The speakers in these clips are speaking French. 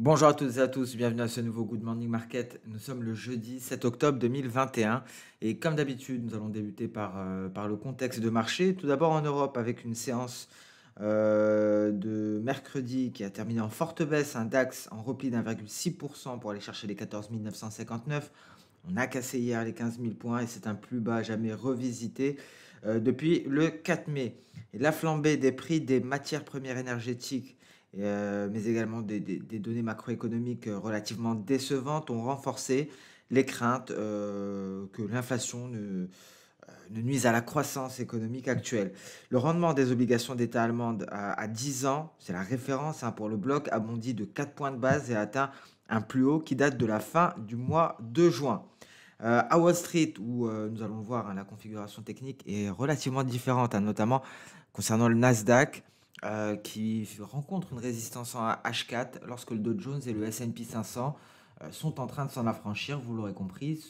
Bonjour à toutes et à tous, bienvenue à ce nouveau Good Morning Market. Nous sommes le jeudi 7 octobre 2021 et comme d'habitude, nous allons débuter par le contexte de marché. Tout d'abord en Europe avec une séance de mercredi qui a terminé en forte baisse, un DAX en repli d'1,6% pour aller chercher les 14 959. On a cassé hier les 15 000 points et c'est un plus bas jamais revisité depuis le 4 mai. Et la flambée des prix des matières premières énergétiques mais également des données macroéconomiques relativement décevantes ont renforcé les craintes que l'inflation ne nuise à la croissance économique actuelle. Le rendement des obligations d'État allemandes à 10 ans, c'est la référence pour le bloc, a bondi de 4 points de base et a atteint un plus haut qui date de la fin du mois de juin. À Wall Street, où nous allons voir la configuration technique est relativement différente, notamment concernant le Nasdaq, qui rencontre une résistance en H4 lorsque le Dow Jones et le S&P 500 sont en train de s'en affranchir. Vous l'aurez compris,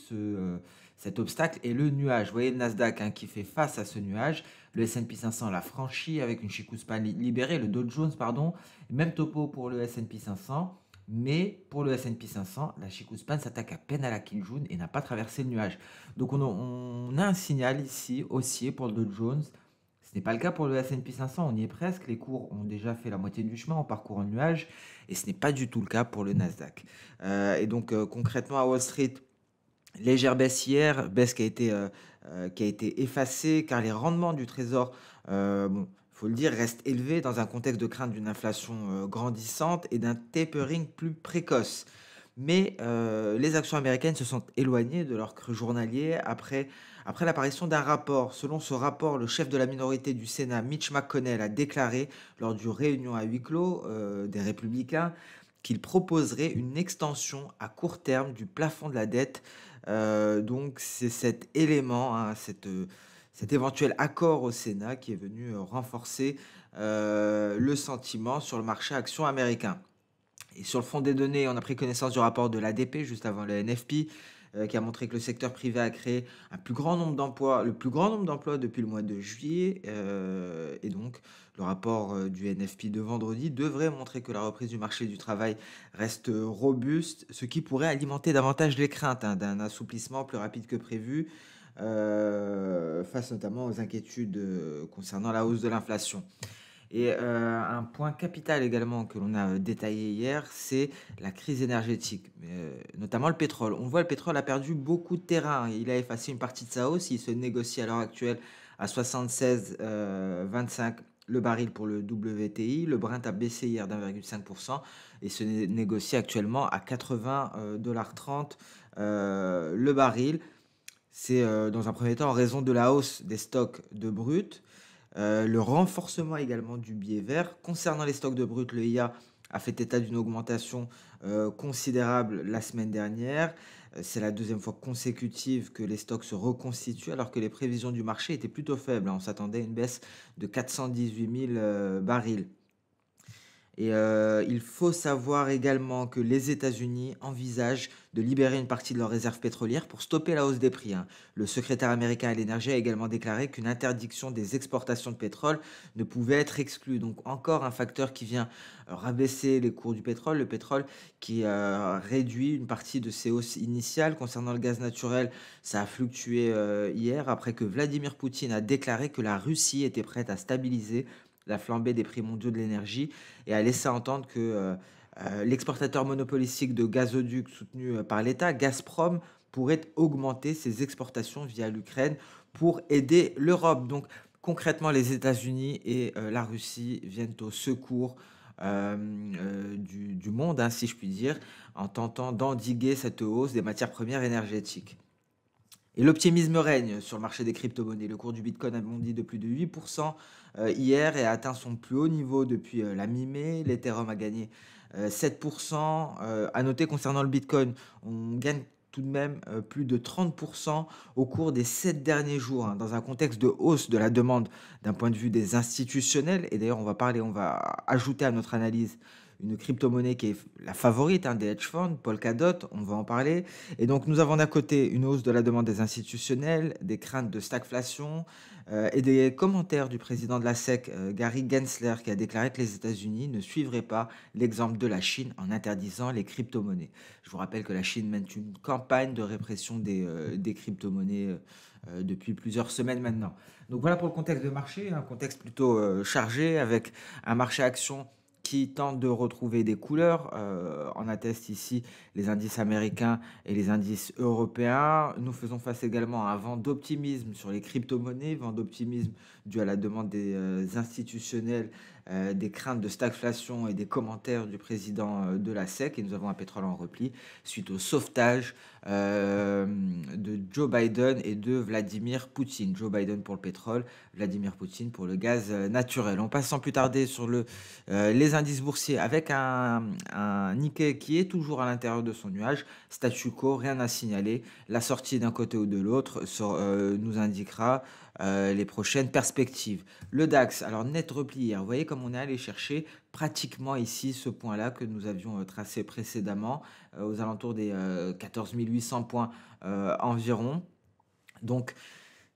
cet obstacle est le nuage. Vous voyez le Nasdaq qui fait face à ce nuage. Le S&P 500 l'a franchi avec une Chikuspan libérée, le Dow Jones, pardon. Même topo pour le S&P 500. Mais pour le S&P 500, la Chikuspan s'attaque à peine à la Kijun et n'a pas traversé le nuage. Donc on a un signal ici haussier pour le Dow Jones. Ce n'est pas le cas pour le S&P 500, on y est presque. Les cours ont déjà fait la moitié du chemin en parcourant le nuage. Et ce n'est pas du tout le cas pour le Nasdaq. Et donc concrètement à Wall Street, légère baisse hier, baisse qui a été effacée car les rendements du Trésor, bon, faut le dire, restent élevés dans un contexte de crainte d'une inflation grandissante et d'un tapering plus précoce. Mais les actions américaines se sont éloignées de leur creux journalier après l'apparition d'un rapport. Selon ce rapport, le chef de la minorité du Sénat, Mitch McConnell, a déclaré lors d'une réunion à huis clos des Républicains qu'il proposerait une extension à court terme du plafond de la dette. Donc c'est cet élément, cet éventuel accord au Sénat qui est venu renforcer le sentiment sur le marché action américain. Et sur le fond des données, on a pris connaissance du rapport de l'ADP juste avant le NFP, qui a montré que le secteur privé a créé un plus grand nombre d'emplois, le plus grand nombre d'emplois depuis le mois de juillet. Et donc, le rapport du NFP de vendredi devrait montrer que la reprise du marché du travail reste robuste, ce qui pourrait alimenter davantage les craintes d'un assouplissement plus rapide que prévu, face notamment aux inquiétudes concernant la hausse de l'inflation. Et un point capital également que l'on a détaillé hier, c'est la crise énergétique, notamment le pétrole. On voit le pétrole a perdu beaucoup de terrain. Il a effacé une partie de sa hausse. Il se négocie à l'heure actuelle à 76,25 le baril pour le WTI. Le Brent a baissé hier d'1,5% et se négocie actuellement à 80,30 le baril. C'est dans un premier temps en raison de la hausse des stocks de brut, le renforcement également du biais vert. Concernant les stocks de brut, le IA a fait état d'une augmentation considérable la semaine dernière. C'est la deuxième fois consécutive que les stocks se reconstituent alors que les prévisions du marché étaient plutôt faibles. On s'attendait à une baisse de 418 000 barils. Et il faut savoir également que les États-Unis envisagent de libérer une partie de leurs réserves pétrolières pour stopper la hausse des prix. Le secrétaire américain à l'énergie a également déclaré qu'une interdiction des exportations de pétrole ne pouvait être exclue. Donc encore un facteur qui vient rabaisser les cours du pétrole. Le pétrole qui réduit une partie de ses hausses initiales. Concernant le gaz naturel, ça a fluctué hier après que Vladimir Poutine a déclaré que la Russie était prête à stabiliser la flambée des prix mondiaux de l'énergie et a laissé entendre que l'exportateur monopolistique de gazoduc soutenu par l'État, Gazprom, pourrait augmenter ses exportations via l'Ukraine pour aider l'Europe. Donc concrètement, les États-Unis et la Russie viennent au secours du monde, si je puis dire, en tentant d'endiguer cette hausse des matières premières énergétiques. Et l'optimisme règne sur le marché des crypto-monnaies. Le cours du Bitcoin a bondi de plus de 8% hier et a atteint son plus haut niveau depuis la mi-mai. L'Ethereum a gagné 7%. À noter concernant le Bitcoin, on gagne tout de même plus de 30% au cours des 7 derniers jours, dans un contexte de hausse de la demande d'un point de vue des institutionnels. Et d'ailleurs, on va ajouter à notre analyse une crypto-monnaie qui est la favorite des hedge funds, Polkadot, on va en parler. Et donc nous avons d'un côté une hausse de la demande des institutionnels, des craintes de stagflation et des commentaires du président de la SEC, Gary Gensler, qui a déclaré que les États-Unis ne suivraient pas l'exemple de la Chine en interdisant les crypto-monnaies. Je vous rappelle que la Chine mène une campagne de répression des crypto-monnaies depuis plusieurs semaines maintenant. Donc voilà pour le contexte de marché, un contexte plutôt chargé avec un marché action qui tente de retrouver des couleurs. On atteste ici les indices américains et les indices européens. Nous faisons face également à un vent d'optimisme sur les crypto-monnaies, vent d'optimisme dû à la demande des institutionnels, des craintes de stagflation et des commentaires du président de la SEC. Et nous avons un pétrole en repli suite au sauvetage de Joe Biden et de Vladimir Poutine. Joe Biden pour le pétrole, Vladimir Poutine pour le gaz naturel. On passe sans plus tarder sur les indices boursiers avec un Nikkei qui est toujours à l'intérieur de son nuage, statu quo, rien à signaler. La sortie d'un côté ou de l'autre nous indiquera les prochaines perspectives. Le DAX, alors net repli hier, vous voyez comme on est allé chercher pratiquement ici ce point-là que nous avions tracé précédemment, aux alentours des 14 800 points environ. Donc,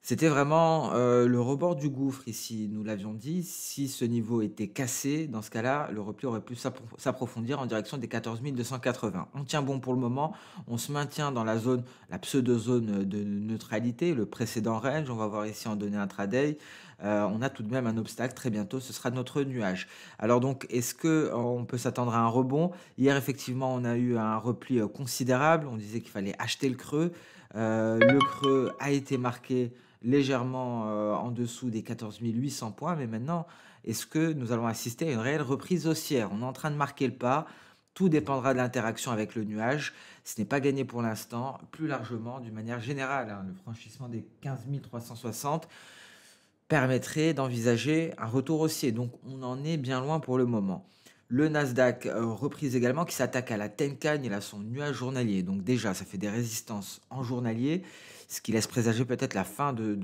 c'était vraiment le rebord du gouffre ici, nous l'avions dit. Si ce niveau était cassé, dans ce cas-là, le repli aurait pu s'approfondir en direction des 14 280. On tient bon pour le moment, on se maintient dans la zone, la pseudo-zone de neutralité, le précédent range. On va voir ici en données intraday. On a tout de même un obstacle, très bientôt ce sera notre nuage. Alors donc, est-ce qu'on peut s'attendre à un rebond? Hier, effectivement, on a eu un repli considérable, on disait qu'il fallait acheter le creux. Le creux a été marqué légèrement en dessous des 14 800 points, mais maintenant, est-ce que nous allons assister à une réelle reprise haussière? On est en train de marquer le pas, tout dépendra de l'interaction avec le nuage, ce n'est pas gagné pour l'instant, plus largement, d'une manière générale, le franchissement des 15 360 permettrait d'envisager un retour haussier, donc on en est bien loin pour le moment. Le Nasdaq reprise également qui s'attaque à la Tenkan, il a son nuage journalier. Donc déjà, ça fait des résistances en journalier, ce qui laisse présager peut-être la fin de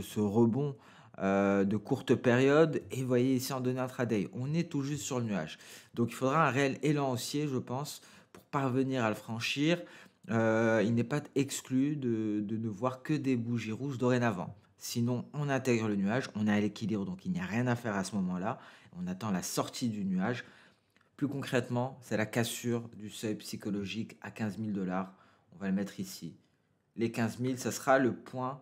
ce rebond de courte période. Et vous voyez ici en données intraday, on est tout juste sur le nuage. Donc il faudra un réel élan haussier, je pense, pour parvenir à le franchir. Il n'est pas exclu de ne voir que des bougies rouges dorénavant. Sinon, on intègre le nuage, on est à l'équilibre, donc il n'y a rien à faire à ce moment-là. On attend la sortie du nuage. Plus concrètement, c'est la cassure du seuil psychologique à 15 000 $. On va le mettre ici. Les 15 000, ça sera le point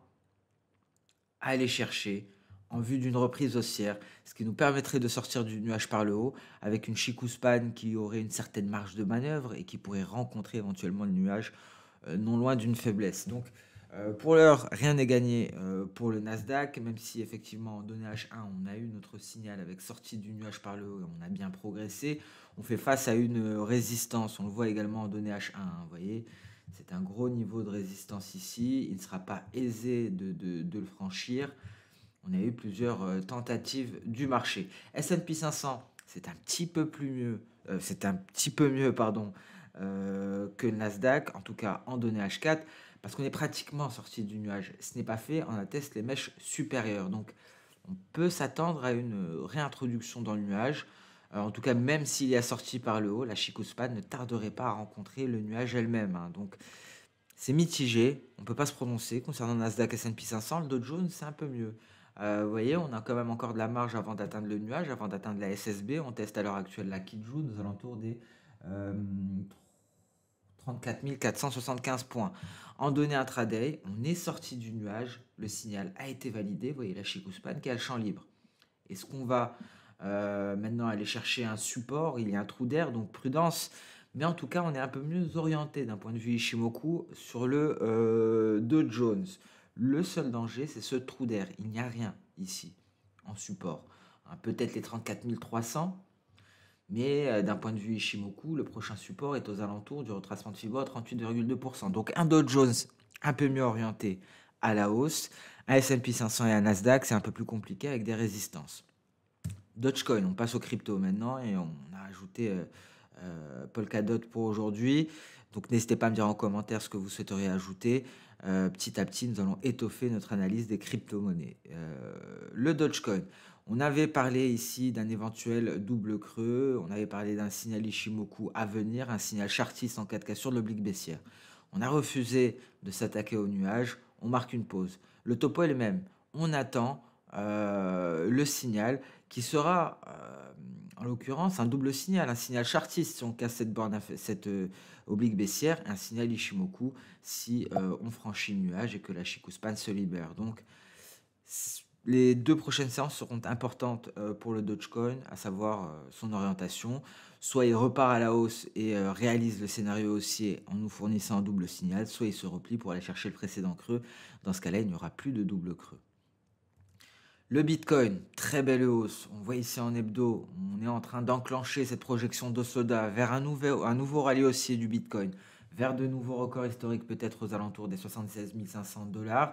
à aller chercher en vue d'une reprise haussière, ce qui nous permettrait de sortir du nuage par le haut avec une Chikuspan qui aurait une certaine marge de manœuvre et qui pourrait rencontrer éventuellement le nuage non loin d'une faiblesse. Donc, pour l'heure, rien n'est gagné pour le Nasdaq, même si effectivement en données H1, on a eu notre signal avec sortie du nuage par le haut et on a bien progressé. On fait face à une résistance, on le voit également en données H1, vous voyez, c'est un gros niveau de résistance ici, il ne sera pas aisé de le franchir. On a eu plusieurs tentatives du marché. S&P 500, c'est un petit peu mieux, pardon, que le Nasdaq, en tout cas en données H4, parce qu'on est pratiquement sorti du nuage. Ce n'est pas fait, on atteste les mèches supérieures. Donc, on peut s'attendre à une réintroduction dans le nuage. En tout cas, même s'il y a sorti par le haut, la Chikuspan ne tarderait pas à rencontrer le nuage elle-même. Donc, c'est mitigé. On ne peut pas se prononcer concernant le Nasdaq S&P 500. Le Dow Jones, c'est un peu mieux. Vous voyez, on a quand même encore de la marge avant d'atteindre le nuage, avant d'atteindre la SSB. On teste à l'heure actuelle la Kijun aux alentours des 34 475 points. En données intraday, on est sorti du nuage, le signal a été validé, vous voyez la Chikuspan qui a le champ libre. Est-ce qu'on va maintenant aller chercher un support? Il y a un trou d'air, donc prudence. Mais en tout cas, on est un peu mieux orienté d'un point de vue Ishimoku sur le Dow Jones. Le seul danger, c'est ce trou d'air. Il n'y a rien ici en support. Peut-être les 34 300. Mais d'un point de vue Ishimoku, le prochain support est aux alentours du retracement de Fibo à 38,2%. Donc un Dow Jones un peu mieux orienté à la hausse. Un S&P 500 et un Nasdaq, c'est un peu plus compliqué avec des résistances. Dogecoin, on passe aux crypto maintenant et on a ajouté Polkadot pour aujourd'hui. Donc n'hésitez pas à me dire en commentaire ce que vous souhaiteriez ajouter. Petit à petit, nous allons étoffer notre analyse des crypto-monnaies. Le Dogecoin, On avait parlé ici d'un éventuel double creux, on avait parlé d'un signal Ishimoku à venir, un signal chartiste en cas de cassure de l'oblique baissière. On a refusé de s'attaquer au nuage, on marque une pause. Le topo est le même. On attend le signal qui sera, en l'occurrence, un double signal, un signal chartiste si on casse cette borne, cette oblique baissière, et un signal Ishimoku si on franchit le nuage et que la Chikuspan se libère. Donc, les 2 prochaines séances seront importantes pour le Dogecoin, à savoir son orientation. Soit il repart à la hausse et réalise le scénario haussier en nous fournissant un double signal, soit il se replie pour aller chercher le précédent creux. Dans ce cas-là, il n'y aura plus de double creux. Le Bitcoin, très belle hausse. On voit ici en hebdo, on est en train d'enclencher cette projection d'Osoda vers un nouveau rallye haussier du Bitcoin, vers de nouveaux records historiques peut-être aux alentours des 76 500 $.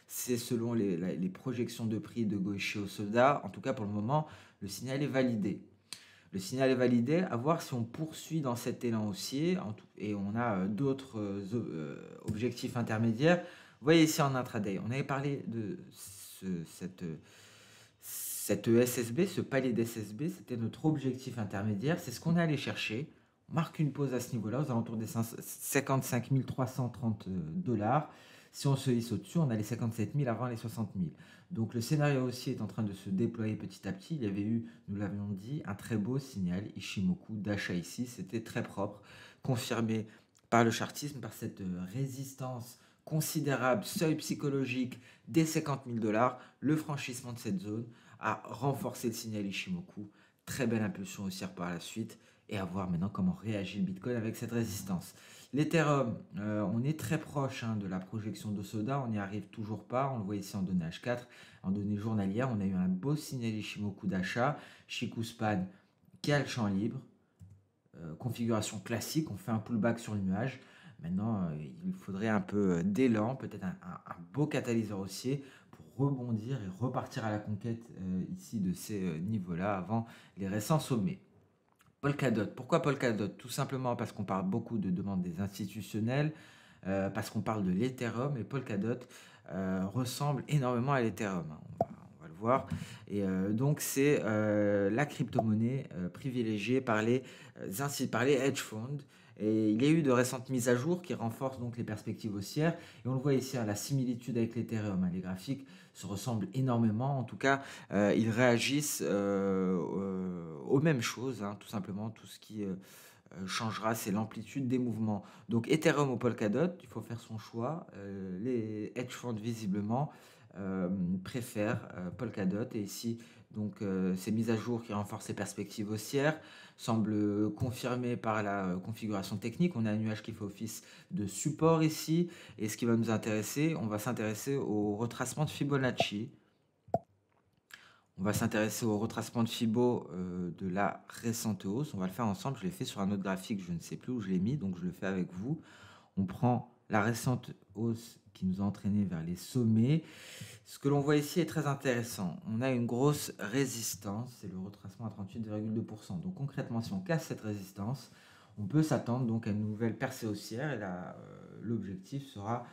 C'est selon les projections de prix de Goichi Osoda. En tout cas, pour le moment, le signal est validé. Le signal est validé, à voir si on poursuit dans cet élan haussier, et on a d'autres objectifs intermédiaires. Vous voyez ici en intraday, on avait parlé de cette SSB, ce palier d'SSB, c'était notre objectif intermédiaire, c'est ce qu'on est allé chercher. On marque une pause à ce niveau-là, aux alentours des 55 330 $. Si on se hisse au-dessus, on a les 57 000 avant les 60 000. Donc le scénario haussier est en train de se déployer petit à petit. Il y avait eu, nous l'avions dit, un très beau signal Ishimoku d'achat ici. C'était très propre, confirmé par le chartisme, par cette résistance considérable, seuil psychologique des 50 000 $. Le franchissement de cette zone a renforcé le signal Ishimoku. Très belle impulsion haussière par la suite. Et à voir maintenant comment réagit le Bitcoin avec cette résistance. L'Ethereum, on est très proche de la projection d'Osoda, on n'y arrive toujours pas, on le voit ici en données H4, en données journalières, on a eu un beau signal Ishimoku d'achat, Chikuspan qui a le champ libre, configuration classique, on fait un pullback sur le nuage. Maintenant, il faudrait un peu d'élan, peut-être un beau catalyseur haussier pour rebondir et repartir à la conquête ici de ces niveaux-là avant les récents sommets. Polkadot. Pourquoi Polkadot? Tout simplement parce qu'on parle beaucoup de demandes des institutionnels, parce qu'on parle de l'Ethereum, et Polkadot ressemble énormément à l'Ethereum. On va le voir. Et donc, c'est la crypto-monnaie privilégiée par les hedge funds. Et il y a eu de récentes mises à jour qui renforcent donc les perspectives haussières. Et on le voit ici, la similitude avec l'Ethereum. Les graphiques se ressemblent énormément. En tout cas, ils réagissent aux mêmes choses. Tout simplement, tout ce qui changera, c'est l'amplitude des mouvements. Donc, Ethereum ou Polkadot, il faut faire son choix. Les hedge funds, visiblement, préfèrent Polkadot. Et ici, donc, ces mises à jour qui renforcent les perspectives haussières semblent confirmées par la configuration technique. On a un nuage qui fait office de support ici. Et ce qui va nous intéresser, on va s'intéresser au retracement de Fibonacci. On va s'intéresser au retracement de Fibo de la récente hausse. On va le faire ensemble. Je l'ai fait sur un autre graphique, je ne sais plus où je l'ai mis, donc je le fais avec vous. On prend la récente hausse qui nous a entraîné vers les sommets. Ce que l'on voit ici est très intéressant. On a une grosse résistance, c'est le retracement à 38,2%. Donc concrètement, si on casse cette résistance, on peut s'attendre donc à une nouvelle percée haussière. Et là, l'objectif sera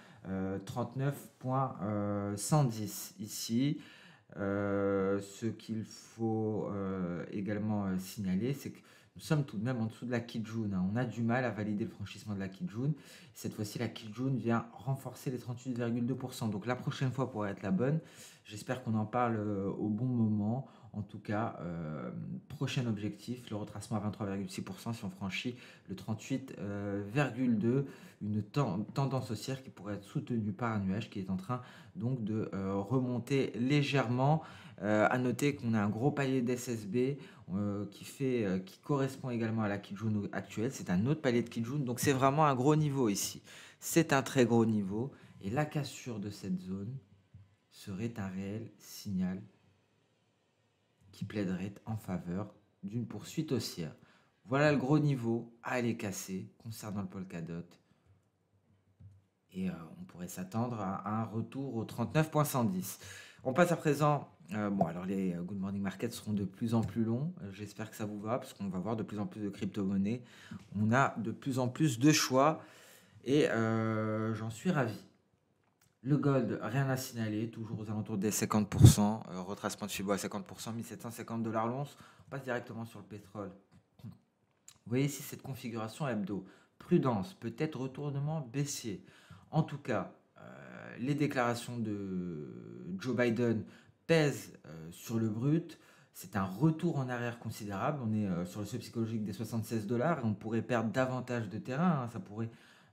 39,110 ici. Ce qu'il faut également signaler, c'est que nous sommes tout de même en dessous de la Kijun. On a du mal à valider le franchissement de la Kijun. Cette fois-ci, la Kijun vient renforcer les 38,2%. Donc la prochaine fois pourrait être la bonne. J'espère qu'on en parle au bon moment. En tout cas, prochain objectif, le retracement à 23,6% si on franchit le 38,2%. Une tendance haussière qui pourrait être soutenue par un nuage qui est en train donc de remonter légèrement. À noter qu'on a un gros palier d'SSB qui correspond également à la Kijun actuelle. C'est un autre palier de Kijun, donc c'est vraiment un gros niveau ici. C'est un très gros niveau, et la cassure de cette zone serait un réel signal qui plaiderait en faveur d'une poursuite haussière. Voilà le gros niveau à aller casser concernant le Polkadot. Et on pourrait s'attendre à un retour au 39,110. On passe à présent. Alors les Good Morning Market seront de plus en plus longs. J'espère que ça vous va, parce qu'on va voir de plus en plus de crypto-monnaies. On a de plus en plus de choix, et j'en suis ravi. Le gold, rien à signaler, toujours aux alentours des 50%, retracement de Fibo à 50%, 1750 dollars l'once. On passe directement sur le pétrole. Vous voyez ici cette configuration hebdo. Prudence, peut-être retournement baissier. En tout cas, les déclarations de Joe Biden pèsent sur le brut. C'est un retour en arrière considérable. On est sur le seuil psychologique des 76 dollars et on pourrait perdre davantage de terrain, hein.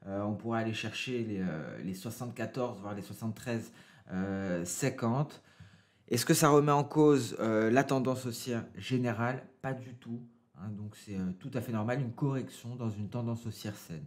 On pourrait aller chercher les 74, voire les 73, 50. Est-ce que ça remet en cause la tendance haussière générale? Pas du tout, hein. Donc c'est tout à fait normal, une correction dans une tendance haussière saine.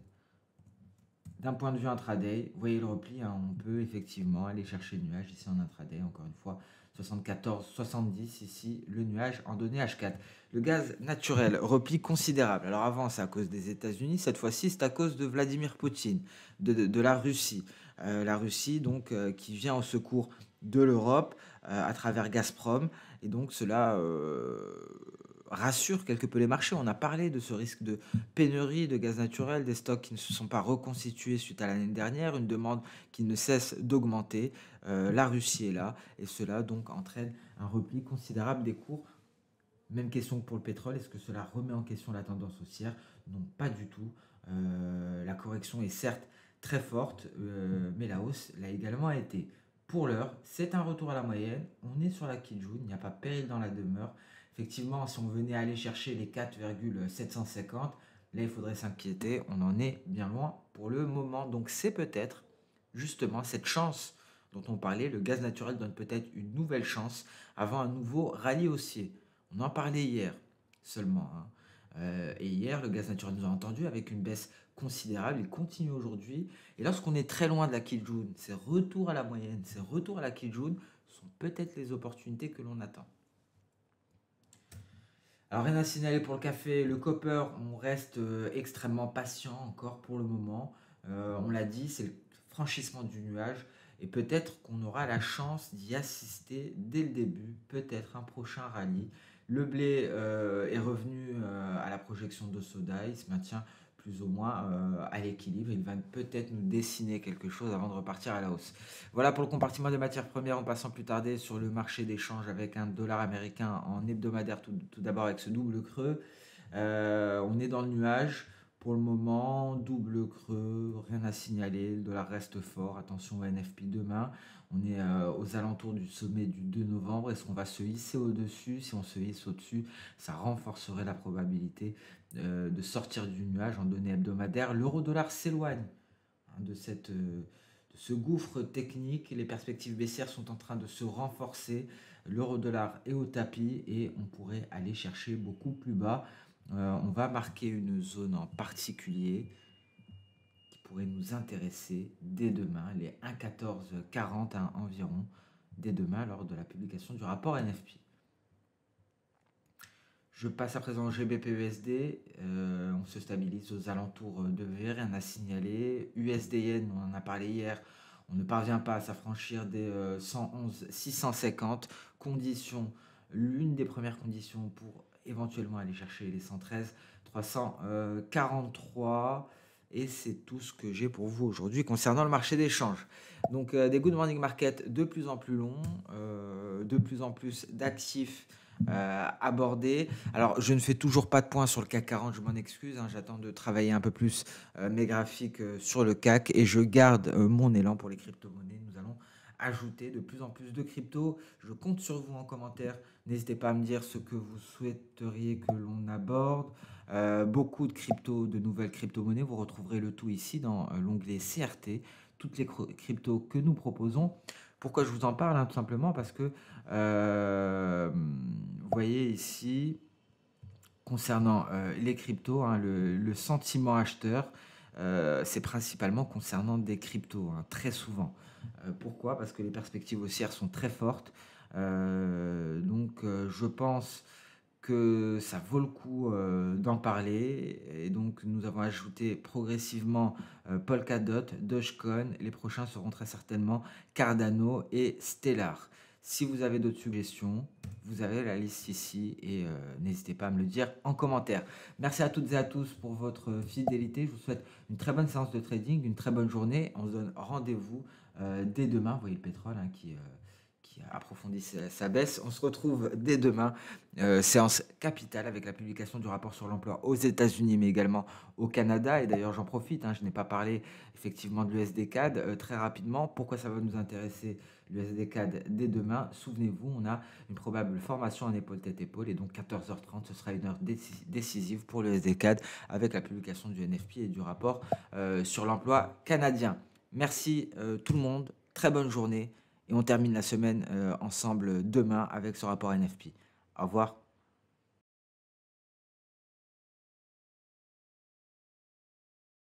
D'un point de vue intraday, vous voyez le repli, hein, on peut effectivement aller chercher le nuage ici en intraday, encore une fois, 74, 70 ici, le nuage en données H4. Le gaz naturel, repli considérable. Alors avant, c'est à cause des États-Unis, cette fois-ci, c'est à cause de Vladimir Poutine, de la Russie. La Russie, donc, qui vient au secours de l'Europe à travers Gazprom. Et donc, cela rassure quelque peu les marchés. On a parlé de ce risque de pénurie de gaz naturel, des stocks qui ne se sont pas reconstitués suite à l'année dernière, une demande qui ne cesse d'augmenter. La Russie est là et cela donc entraîne un repli considérable des cours. Même question que pour le pétrole, est-ce que cela remet en question la tendance haussière? Non, pas du tout. La correction est certes très forte, mais la hausse l'a également été. Pour l'heure, c'est un retour à la moyenne. On est sur la Kijun, il n'y a pas péril dans la demeure. Effectivement, si on venait aller chercher les 4,750, là il faudrait s'inquiéter. On en est bien loin pour le moment. Donc c'est peut-être justement cette chance dont on parlait. Le gaz naturel donne peut-être une nouvelle chance avant un nouveau rallye haussier. On en parlait hier seulement, hein. Et hier, le gaz naturel nous a entendu avec une baisse considérable. Il continue aujourd'hui. Et lorsqu'on est très loin de la Kijun, ces retours à la moyenne, ces retours à la Kijun sont peut-être les opportunités que l'on attend. Alors rien à signaler pour le café, le copper, on reste extrêmement patient encore pour le moment. On l'a dit, c'est le franchissement du nuage et peut-être qu'on aura la chance d'y assister dès le début, peut-être un prochain rallye. Le blé est revenu à la projection de Soda, il se maintient plus ou moins à l'équilibre. Il va peut-être nous dessiner quelque chose avant de repartir à la hausse. Voilà pour le compartiment des matières premières, en passant plus tarder sur le marché d'échange avec un dollar américain en hebdomadaire, tout d'abord avec ce double creux. On est dans le nuage. Pour le moment, double creux, rien à signaler, le dollar reste fort, attention au NFP demain. On est aux alentours du sommet du 2 novembre. Est-ce qu'on va se hisser au-dessus? Si on se hisse au-dessus, ça renforcerait la probabilité de sortir du nuage en données hebdomadaires. L'euro-dollar s'éloigne, hein, de ce gouffre technique. Les perspectives baissières sont en train de se renforcer. L'euro-dollar est au tapis et on pourrait aller chercher beaucoup plus bas. On va marquer une zone en particulier qui pourrait nous intéresser dès demain, les 1,1440 environ, dès demain lors de la publication du rapport NFP. Je passe à présent au GBP-USD. On se stabilise aux alentours de V, rien à signaler. USD-Yen, on en a parlé hier. On ne parvient pas à s'affranchir des 111 650 conditions. L'une des premières conditions pour éventuellement aller chercher les 113 343. Et c'est tout ce que j'ai pour vous aujourd'hui concernant le marché d'échange. Donc des good morning market de plus en plus longs, de plus en plus d'actifs abordés. Alors, je ne fais toujours pas de points sur le CAC 40, je m'en excuse, hein, j'attends de travailler un peu plus mes graphiques sur le CAC et je garde mon élan pour les crypto-monnaies. Nous allons ajouter de plus en plus de crypto. Je compte sur vous en commentaire. N'hésitez pas à me dire ce que vous souhaiteriez que l'on aborde. Beaucoup de crypto, de nouvelles crypto-monnaies. Vous retrouverez le tout ici dans l'onglet CRT, toutes les cryptos que nous proposons. Pourquoi je vous en parle, hein? Tout simplement parce que vous voyez ici, concernant les cryptos, hein, le sentiment acheteur, c'est principalement concernant des cryptos, hein, très souvent. Pourquoi? Parce que les perspectives haussières sont très fortes. Je pense que ça vaut le coup d'en parler. Et donc, nous avons ajouté progressivement Polkadot, Dogecoin. Les prochains seront très certainement Cardano et Stellar. Si vous avez d'autres suggestions, vous avez la liste ici et n'hésitez pas à me le dire en commentaire. Merci à toutes et à tous pour votre fidélité. Je vous souhaite une très bonne séance de trading, une très bonne journée. On se donne rendez-vous dès demain. Vous voyez le pétrole qui approfondit sa baisse. On se retrouve dès demain, séance capitale avec la publication du rapport sur l'emploi aux États-Unis, mais également au Canada. Et d'ailleurs, j'en profite, je n'ai pas parlé effectivement de l'USD-CAD très rapidement. Pourquoi ça va nous intéresser l'USD-CAD dès demain? Souvenez-vous, on a une probable formation en épaule-tête-épaule et donc 14h30, ce sera une heure décisive pour l'USD-CAD avec la publication du NFP et du rapport sur l'emploi canadien. Merci tout le monde, très bonne journée et on termine la semaine ensemble demain avec ce rapport NFP. Au revoir.